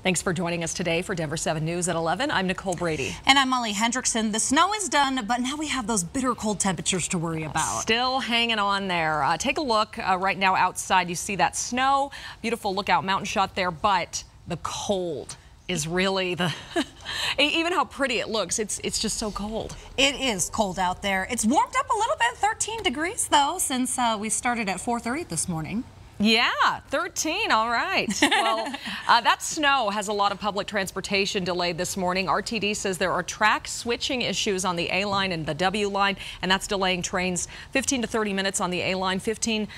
Thanks for joining us today for Denver 7 News at 11. I'm Nicole Brady. And I'm Molly Hendrickson. The snow is done, but now we have those bitter cold temperatures to worry about. Still hanging on there. Take a look right now outside. You see that snow. Beautiful lookout mountain shot there, but the cold is really the even how pretty it looks, it's just so cold. It is cold out there. It's warmed up a little bit, 13 degrees though, since we started at 4:30 this morning. Yeah, 13, all right. Well, that snow has a lot of public transportation delayed this morning. RTD says there are track switching issues on the A line and the W line, and that's delaying trains 15 to 30 minutes on the A line, 15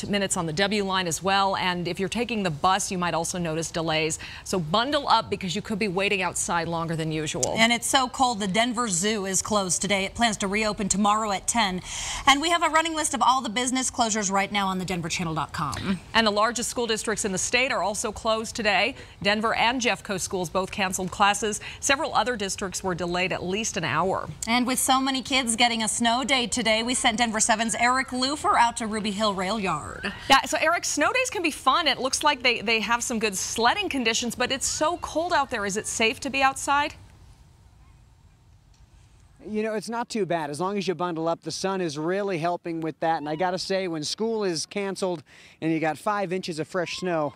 minutes on the W line as well. And if you're taking the bus, you might also notice delays. So bundle up because you could be waiting outside longer than usual. And it's so cold, the Denver Zoo is closed today. It plans to reopen tomorrow at 10. And we have a running list of all the business closures right now on thedenverchannel.com. And the largest school districts in the state are also closed today. Denver and Jeffco schools both canceled classes. Several other districts were delayed at least an hour. And with so many kids getting a snow day today, we sent Denver 7's Eric Lufer out to Ruby Hill Rail Yard. Yeah, so Eric, snow days can be fun. It looks like they have some good sledding conditions, but it's so cold out there. Is it safe to be outside? You know, it's not too bad as long as you bundle up. The sun is really helping with that. And I got to say, when school is canceled and you got 5 inches of fresh snow,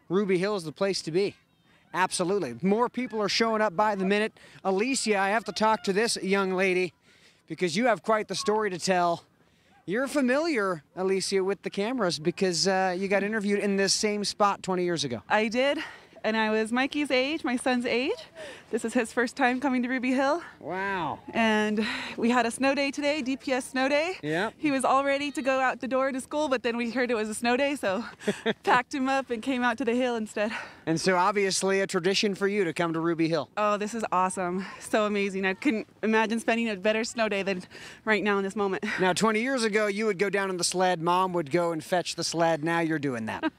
Ruby Hill is the place to be. Absolutely. More people are showing up by the minute. Alicia, I have to talk to this young lady because you have quite the story to tell. You're familiar, Alicia, with the cameras because you got interviewed in this same spot 20 years ago. I did. And I was Mikey's age, my son's age. This is his first time coming to Ruby Hill. Wow. And we had a snow day today, DPS snow day. Yep. He was all ready to go out the door to school, but then we heard it was a snow day, so packed him up and came out to the hill instead. And so obviously a tradition for you to come to Ruby Hill. Oh, this is awesome. So amazing. I couldn't imagine spending a better snow day than right now in this moment. Now, 20 years ago, you would go down on the sled. Mom would go and fetch the sled. Now you're doing that.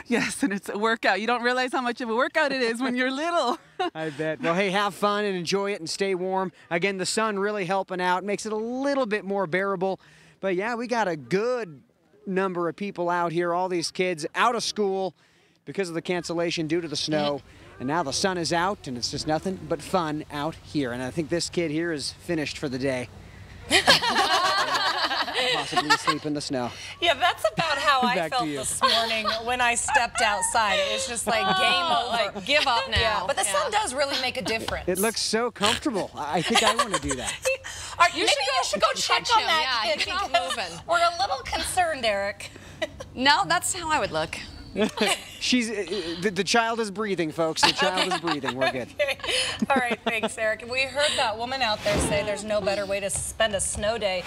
Yes, and it's a workout. You don't realize how much of a workout it is when you're little. I bet. Well, hey, have fun and enjoy it and stay warm. Again, the sun really helping out, makes it a little bit more bearable. But yeah, we got a good number of people out here, all these kids out of school because of the cancellation due to the snow. And now the sun is out and it's just nothing but fun out here. And I think this kid here is finished for the day. Possibly asleep in the snow. Yeah, that's about how I felt this morning when I stepped outside. It was just like game over. Like, give up now. Yeah, but the sun does really make a difference. It looks so comfortable. I think I want to do that. Maybe you should go check on that kid because we're a little concerned, Eric. No, that's how I would look. She's the child is breathing, folks. The child is breathing. We're good. Okay. All right, thanks, Eric. We heard that woman out there say there's no better way to spend a snow day.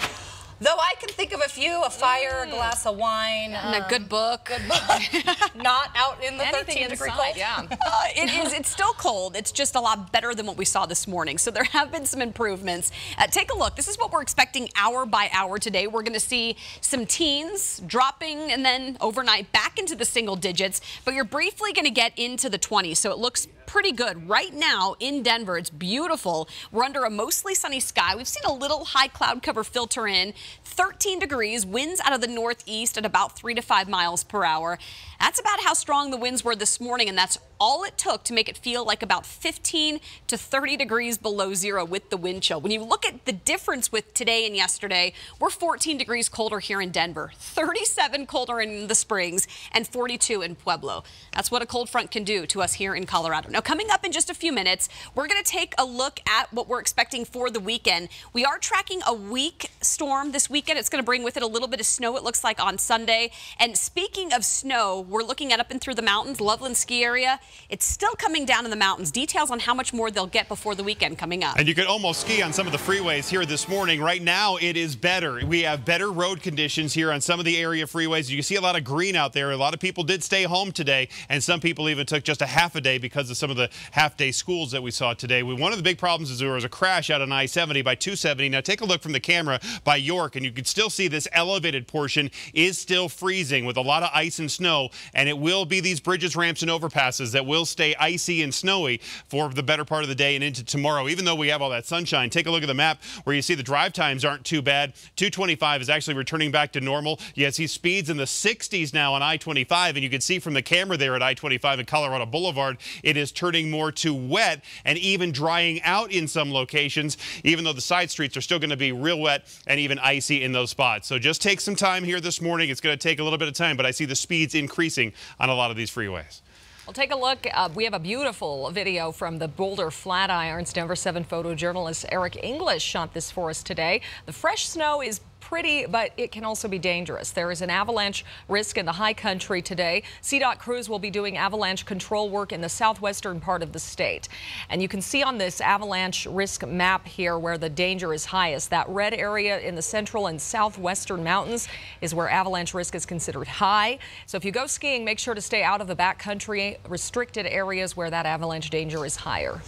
Though I can think of a few, a fire, a glass of wine. And a good book. Good book. Not out in the 13-degree cold. Yeah. It's still cold. It's just a lot better than what we saw this morning. So there have been some improvements. Take a look. This is what we're expecting hour by hour today. We're going to see some teens dropping and then overnight back into the single digits. But you're briefly going to get into the 20s. So it looks pretty good. Right now in Denver, it's beautiful. We're under a mostly sunny sky. We've seen a little high cloud cover filter in. 13 degrees, winds out of the northeast at about 3 to 5 miles per hour. That's about how strong the winds were this morning, and that's all it took to make it feel like about 15 to 30 degrees below zero with the wind chill. When you look at the difference with today and yesterday, we're 14 degrees colder here in Denver, 37 colder in the Springs, and 42 in Pueblo. That's what a cold front can do to us here in Colorado. Now, coming up in just a few minutes, we're going to take a look at what we're expecting for the weekend. We are tracking a weak storm this weekend. It's going to bring with it a little bit of snow, it looks like, on Sunday. And speaking of snow, we're looking at up and through the mountains, Loveland ski area. It's still coming down in the mountains. Details on how much more they'll get before the weekend coming up. And you could almost ski on some of the freeways here this morning. Right now, it is better. We have better road conditions here on some of the area freeways. You can see a lot of green out there. A lot of people did stay home today, and some people even took just a half a day because of some of the half-day schools that we saw today. One of the big problems is there was a crash out on I-70 by 270. Now, take a look from the camera by York, and you can still see this elevated portion is still freezing with a lot of ice and snow, and it will be these bridges, ramps, and overpasses that that will stay icy and snowy for the better part of the day and into tomorrow. Even though we have all that sunshine, take a look at the map where you see the drive times aren't too bad. 225 is actually returning back to normal. You see speeds in the 60s now on I-25, and you can see from the camera there at I-25 and Colorado Boulevard, it is turning more to wet and even drying out in some locations, even though the side streets are still going to be real wet and even icy in those spots. So just take some time here this morning. It's going to take a little bit of time, but I see the speeds increasing on a lot of these freeways. Well, take a look. We have a beautiful video from the Boulder Flatirons. Denver 7 photojournalist Eric English shot this for us today. The fresh snow is pretty, but it can also be dangerous. There is an avalanche risk in the high country today. CDOT crews will be doing avalanche control work in the southwestern part of the state. And you can see on this avalanche risk map here where the danger is highest. That red area in the central and southwestern mountains is where avalanche risk is considered high. So if you go skiing, make sure to stay out of the backcountry, restricted areas where that avalanche danger is higher.